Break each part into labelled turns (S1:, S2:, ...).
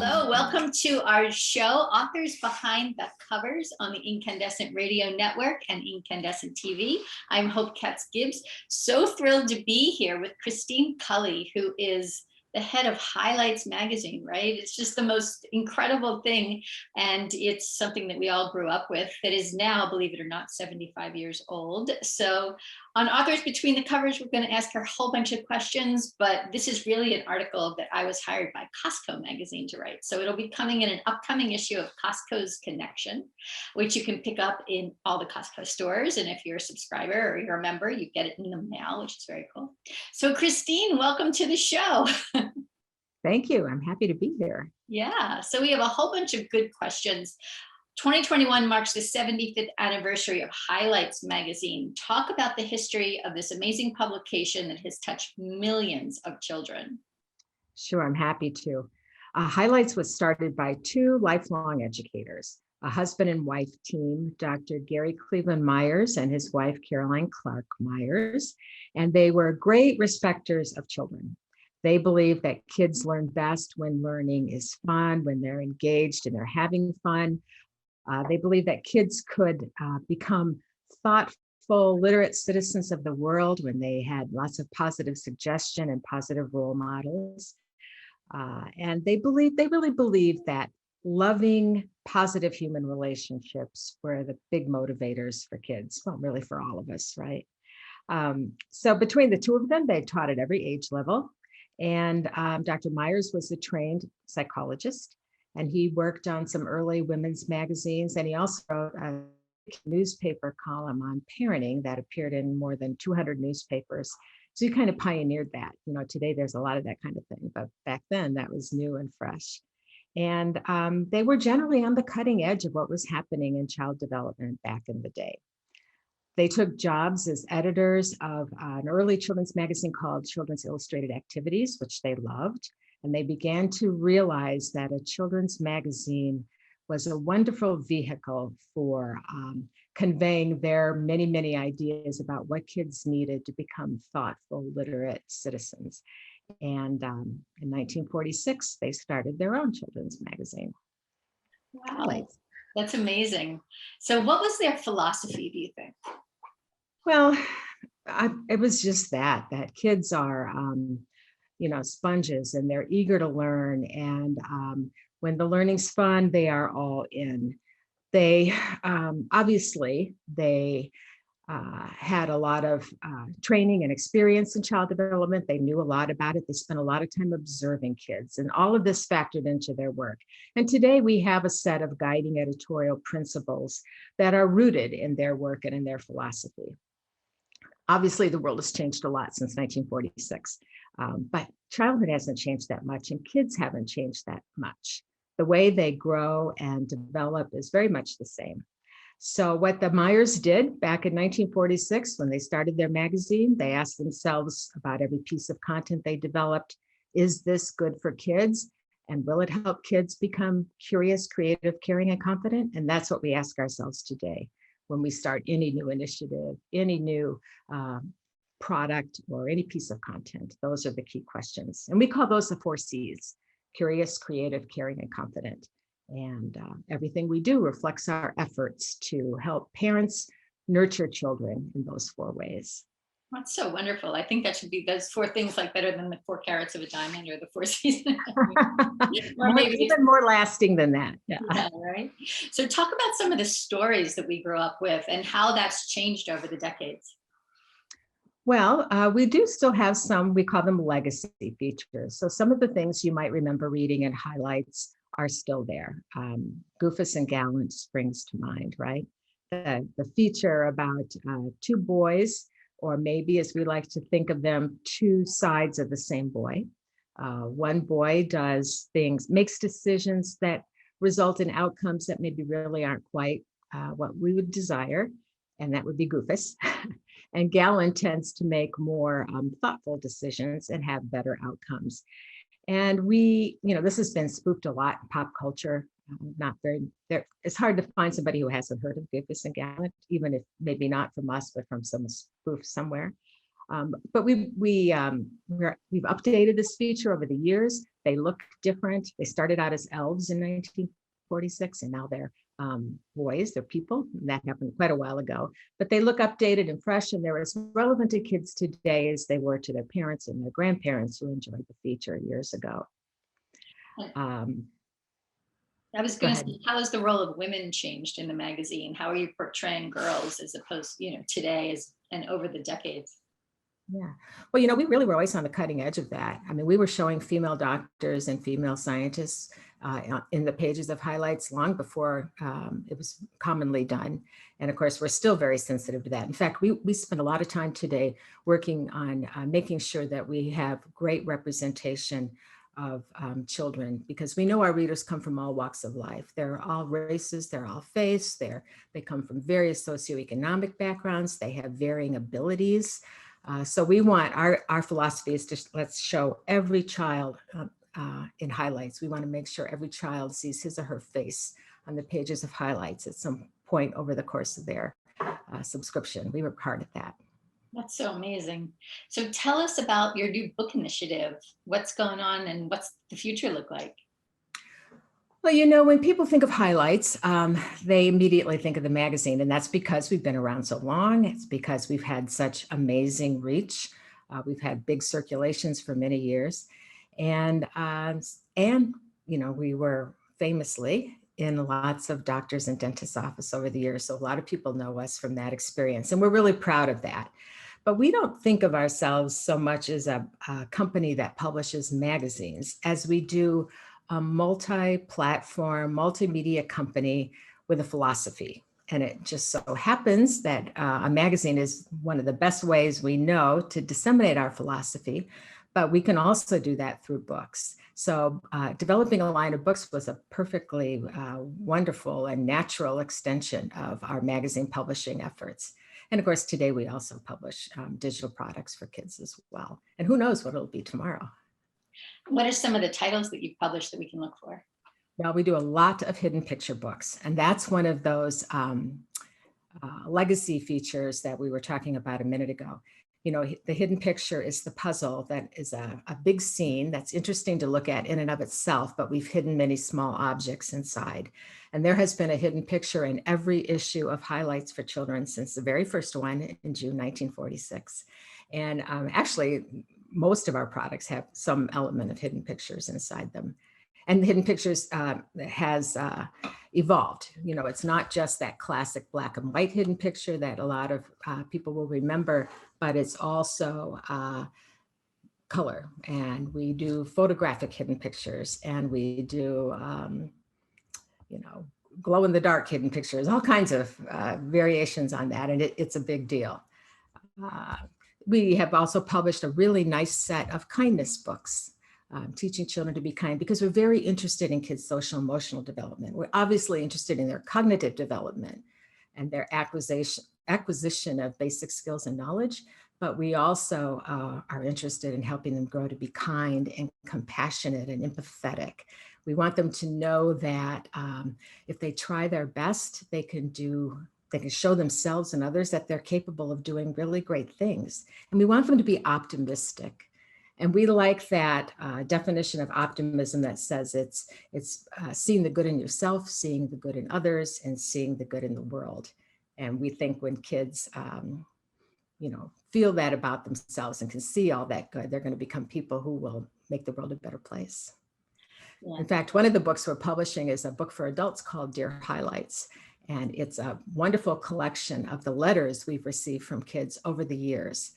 S1: Hello, welcome to our show, Authors Behind the Covers on the Inkandescent Radio Network and Inkandescent TV. I'm Hope Katz Gibbs. So thrilled to be here with Christine Cully, who is the head of Highlights magazine, right? It's just the most incredible thing. And it's something that we all grew up with that is now, believe it or not, 75 years old. So on Authors Between the Covers, we're going to ask her a whole bunch of questions, but this is really an article that I was hired by Costco magazine to write. So it'll be coming in an upcoming issue of Costco's Connection, which you can pick up in all the Costco stores. And if you're a subscriber or you're a member, you get it in the mail, which is very cool. So Christine, welcome to the show.
S2: Thank you. I'm happy to be here.
S1: Yeah, so we have a whole bunch of good questions. 2021 marks the 75th anniversary of Highlights magazine. Talk about the history of this amazing publication that has touched millions of children.
S2: Sure, I'm happy to. Highlights was started by two lifelong educators, a husband and wife team, Dr. Garry Cleveland Myers and his wife, Caroline Clark Myers, and they were great respecters of children. They believe that kids learn best when learning is fun, when they're engaged and they're having fun. They believe that kids could become thoughtful, literate citizens of the world when they had lots of positive suggestion and positive role models. And they really believe that loving, positive human relationships were the big motivators for kids. Well, really for all of us, right? So between the two of them, they taught at every age level. And Dr. Myers was a trained psychologist, and he worked on some early women's magazines, and he also wrote a newspaper column on parenting that appeared in more than 200 newspapers. So he kind of pioneered that. You know, today there's a lot of that kind of thing, but back then that was new and fresh. And they were generally on the cutting edge of what was happening in child development back in the day. They took jobs as editors of an early children's magazine called Children's Illustrated Activities, which they loved. And they began to realize that a children's magazine was a wonderful vehicle for conveying their many, many ideas about what kids needed to become thoughtful, literate citizens. And in 1946, they started their own children's magazine.
S1: Wow, that's amazing. So what was their philosophy, do you think?
S2: Well, it was just that kids are, sponges, and they're eager to learn. And when the learning's fun, they are all in. They obviously had a lot of training and experience in child development. They knew a lot about it. They spent a lot of time observing kids, and all of this factored into their work. And today we have a set of guiding editorial principles that are rooted in their work and in their philosophy. Obviously, the world has changed a lot since 1946, but childhood hasn't changed that much, and kids haven't changed that much. The way they grow and develop is very much the same. So what the Meyers did back in 1946, when they started their magazine, they asked themselves about every piece of content they developed, is this good for kids? And will it help kids become curious, creative, caring, and confident? And that's what we ask ourselves today when we start any new initiative, any new product, or any piece of content. Those are the key questions. And we call those the 4 C's: curious, creative, caring, and confident. And everything we do reflects our efforts to help parents nurture children in those 4 ways.
S1: That's so wonderful. I think that should be those 4 things, like better than the 4 carats of a diamond or the 4 C's.
S2: Or maybe even more lasting than that.
S1: Yeah, right. So talk about some of the stories that we grew up with and how that's changed over the decades.
S2: Well, we do still have some, we call them legacy features. So some of the things you might remember reading in Highlights are still there. Goofus and Gallant springs to mind, right? The feature about 2 boys, or maybe as we like to think of them, 2 sides of the same boy. One boy does things, makes decisions that result in outcomes that maybe really aren't quite what we would desire, and that would be Goofus. And Gallant tends to make more thoughtful decisions and have better outcomes. And this has been spoofed a lot in pop culture. It's hard to find somebody who hasn't heard of Goofus and Gallant, even if maybe not from us, but from some spoof somewhere. But we've updated this feature over the years. They look different. They started out as elves in 1946, and now they're boys, they're people. And that happened quite a while ago. But they look updated and fresh, and they're as relevant to kids today as they were to their parents and their grandparents who enjoyed the feature years ago.
S1: I was going to say, how has the role of women changed in the magazine? How are you portraying girls as opposed, today and over the decades?
S2: Yeah. Well, we really were always on the cutting edge of that. I mean, we were showing female doctors and female scientists in the pages of highlights long before it was commonly done. And of course, we're still very sensitive to that. In fact, we spend a lot of time today working on making sure that we have great representation of children, because we know our readers come from all walks of life. They're all races, they're all faiths, they come from various socioeconomic backgrounds, they have varying abilities. So we want our philosophy is to let's show every child in highlights. We want to make sure every child sees his or her face on the pages of highlights at some point over the course of their subscription. We work hard at that.
S1: That's so amazing. So tell us about your new book initiative. What's going on and what's the future look like?
S2: Well, when people think of highlights, they immediately think of the magazine, and that's because we've been around so long. It's because we've had such amazing reach. We've had big circulations for many years, and we were famously in lots of doctors and dentists' office over the years. So a lot of people know us from that experience, and we're really proud of that. But we don't think of ourselves so much as a company that publishes magazines as we do a multi-platform, multimedia company with a philosophy. And it just so happens that a magazine is one of the best ways we know to disseminate our philosophy, but we can also do that through books. So developing a line of books was a perfectly wonderful and natural extension of our magazine publishing efforts. And of course, today we also publish digital products for kids as well. And who knows what it'll be tomorrow.
S1: What are some of the titles that you've published that we can look for?
S2: Well, we do a lot of hidden picture books, and that's one of those legacy features that we were talking about a minute ago. The hidden picture is the puzzle that is a big scene that's interesting to look at in and of itself, but we've hidden many small objects inside. And there has been a hidden picture in every issue of Highlights for Children since the very first one in June 1946. And actually, most of our products have some element of hidden pictures inside them. And the hidden pictures has evolved. It's not just that classic black and white hidden picture that a lot of people will remember, but it's also color. And we do photographic hidden pictures, and we do, glow in the dark hidden pictures, all kinds of variations on that. And it's a big deal. We have also published a really nice set of kindness books, teaching children to be kind, because we're very interested in kids' social emotional development. We're obviously interested in their cognitive development and their acquisition of basic skills and knowledge, but we also are interested in helping them grow to be kind and compassionate and empathetic. We want them to know that if they try their best, they can show themselves and others that they're capable of doing really great things. And we want them to be optimistic. And we like that definition of optimism that says it's seeing the good in yourself, seeing the good in others, and seeing the good in the world. And we think when kids, feel that about themselves and can see all that good, they're going to become people who will make the world a better place. Yeah. In fact, one of the books we're publishing is a book for adults called Dear Highlights. And it's a wonderful collection of the letters we've received from kids over the years.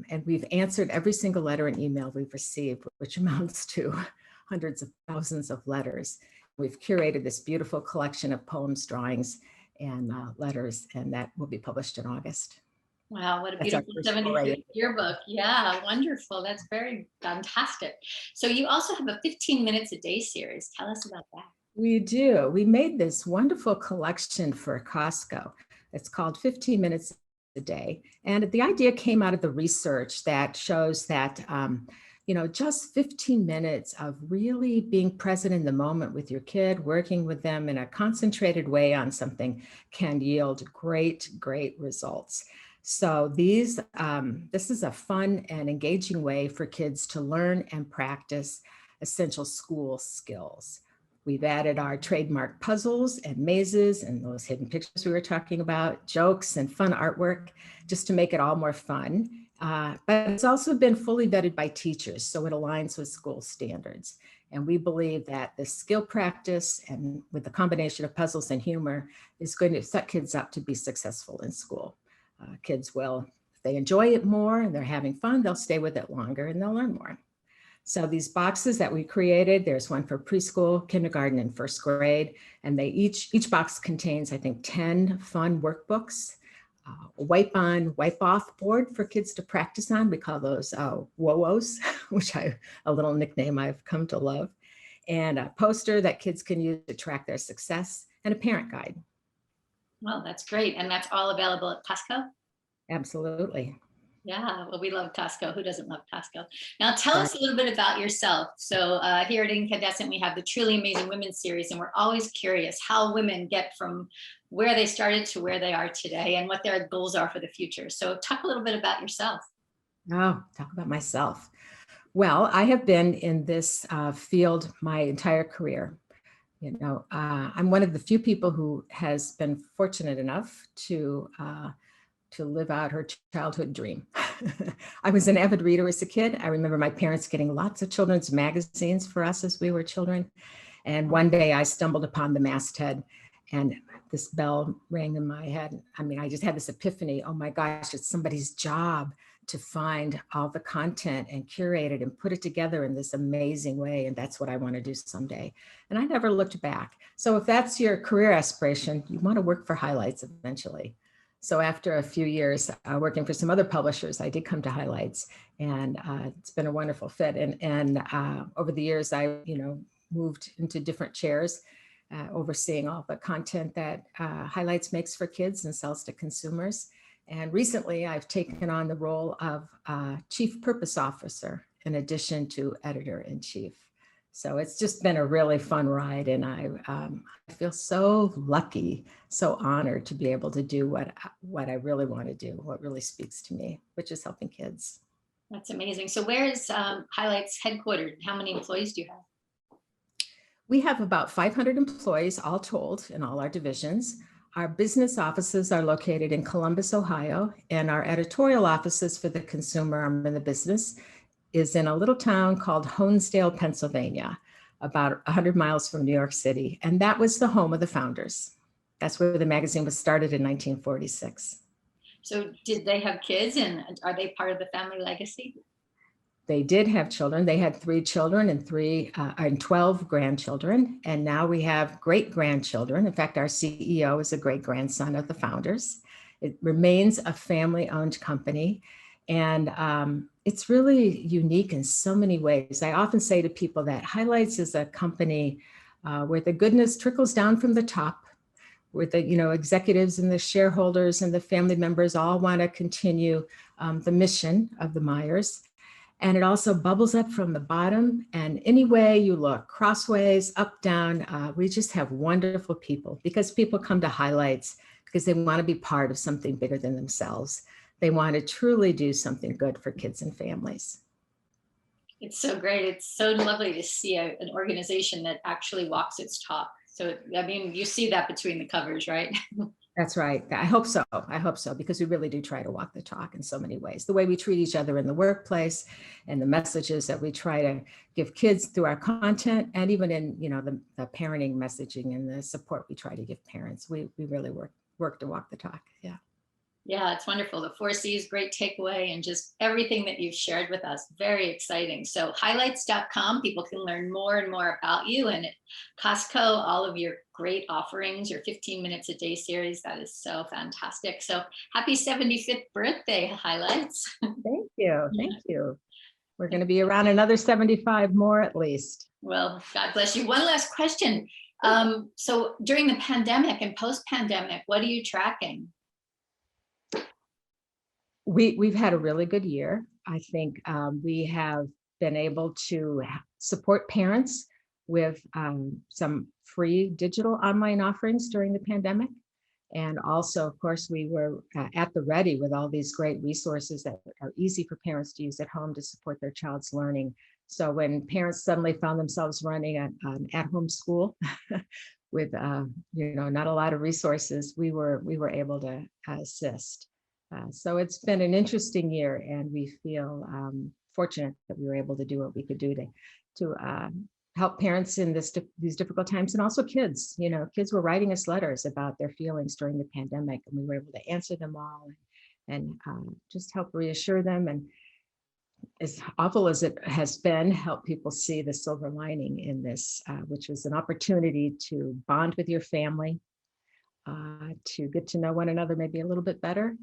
S2: And we've answered every single letter and email we've received, which amounts to hundreds of thousands of letters. We've curated this beautiful collection of poems, drawings, and letters, and that will be published in August.
S1: Wow, what a beautiful 75th yearbook. Yeah, wonderful. That's very fantastic. So you also have a 15 minutes a day series. Tell us about that.
S2: We do. We made this wonderful collection for Costco. It's called 15 Minutes a Day. And the idea came out of the research that shows that, just 15 minutes of really being present in the moment with your kid, working with them in a concentrated way on something can yield great, great results. So this is a fun and engaging way for kids to learn and practice essential school skills. We've added our trademark puzzles and mazes and those hidden pictures we were talking about, jokes and fun artwork, just to make it all more fun. But it's also been fully vetted by teachers, so it aligns with school standards. And we believe that the skill practice and with the combination of puzzles and humor is going to set kids up to be successful in school. Kids will, if they enjoy it more and they're having fun, they'll stay with it longer and they'll learn more. So these boxes that we created, there's one for preschool, kindergarten, and first grade, and they each box contains, I think, 10 fun workbooks, a wipe on, wipe off board for kids to practice on. We call those WOWOs, which a little nickname I've come to love, and a poster that kids can use to track their success, and a parent guide.
S1: Well, that's great. And that's all available at Costco?
S2: Absolutely.
S1: Yeah, well, we love Costco. Who doesn't love Costco? Now, tell us a little bit about yourself. So here at Inkandescent, we have the Truly Amazing Women series, and we're always curious how women get from where they started to where they are today and what their goals are for the future. So talk a little bit about yourself.
S2: Oh, talk about myself. Well, I have been in this field my entire career. You know, I'm one of the few people who has been fortunate enough to live out her childhood dream. I was an avid reader as a kid. I remember my parents getting lots of children's magazines for us as we were children. And one day I stumbled upon the masthead and this bell rang in my head. I mean, I just had this epiphany. Oh my gosh, it's somebody's job to find all the content and curate it and put it together in this amazing way. And that's what I want to do someday. And I never looked back. So if that's your career aspiration, you want to work for Highlights eventually. So after a few years working for some other publishers, I did come to Highlights, and it's been a wonderful fit. And over the years, I moved into different chairs, overseeing all the content that Highlights makes for kids and sells to consumers. And recently, I've taken on the role of Chief Purpose Officer in addition to Editor-in-Chief. So it's just been a really fun ride, and I feel so lucky, so honored to be able to do what I really want to do, what really speaks to me, which is helping kids.
S1: That's amazing. So where is Highlights headquartered? How many employees do you have?
S2: We have about 500 employees all told in all our divisions. Our business offices are located in Columbus, Ohio, and our editorial offices for the consumer arm in the business is in a little town called Honesdale, Pennsylvania, about 100 miles from New York City. And that was the home of the founders. That's where the magazine was started in 1946.
S1: So did they have kids, and are they part of the family legacy?
S2: They did have children. They had 3 children and 12 grandchildren. And now we have great grandchildren. In fact, our CEO is a great grandson of the founders. It remains a family-owned company. And it's really unique in so many ways. I often say to people that Highlights is a company where the goodness trickles down from the top, where the executives and the shareholders and the family members all want to continue the mission of the Meyers. And it also bubbles up from the bottom. And any way you look, crossways, up, down, we just have wonderful people, because people come to Highlights because they want to be part of something bigger than themselves. They want to truly do something good for kids and families.
S1: It's so great. It's so lovely to see an organization that actually walks its talk. So, I mean, you see that between the covers, right?
S2: That's right. I hope so. I hope so, because we really do try to walk the talk in so many ways. The way we treat each other in the workplace and the messages that we try to give kids through our content, and even in the parenting messaging and the support we try to give parents. We really work to walk the talk. Yeah.
S1: Yeah, it's wonderful. The 4 C's, great takeaway, and just everything that you've shared with us. Very exciting. So highlights.com, people can learn more and more about you. And at Costco, all of your great offerings, your 15 minutes a day series. That is so fantastic. So happy 75th birthday, Highlights.
S2: Thank you. Thank you. We're going to be around another 75 more at least.
S1: Well, God bless you. One last question. So during the pandemic and post-pandemic, what are you tracking?
S2: We've had a really good year. I think we have been able to support parents with some free digital online offerings during the pandemic. And also, of course, we were at the ready with all these great resources that are easy for parents to use at home to support their child's learning. So when parents suddenly found themselves running an at-home school with not a lot of resources, we were able to assist. So it's been an interesting year, and we feel fortunate that we were able to do what we could do to help parents in these difficult times, and also kids. Kids were writing us letters about their feelings during the pandemic, and we were able to answer them all and just help reassure them. And as awful as it has been, help people see the silver lining in this, which was an opportunity to bond with your family, to get to know one another maybe a little bit better,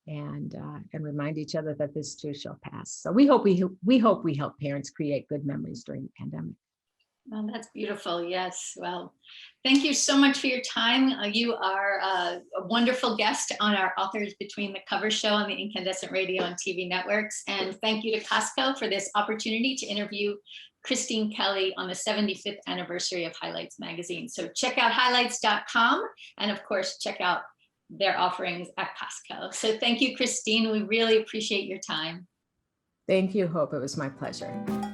S2: and remind each other that this too shall pass. So we hope we help parents create good memories during the pandemic.
S1: Well, that's beautiful. Yes. Well, thank you so much for your time. You are a wonderful guest on our Authors Between the Covers show on the Inkandescent Radio and TV networks. And thank you to Costco for this opportunity to interview Christine Kelly on the 75th anniversary of Highlights magazine. So check out highlights.com, and of course, check out their offerings at Costco. So thank you, Christine. We really appreciate your time.
S2: Thank you, Hope. It was my pleasure.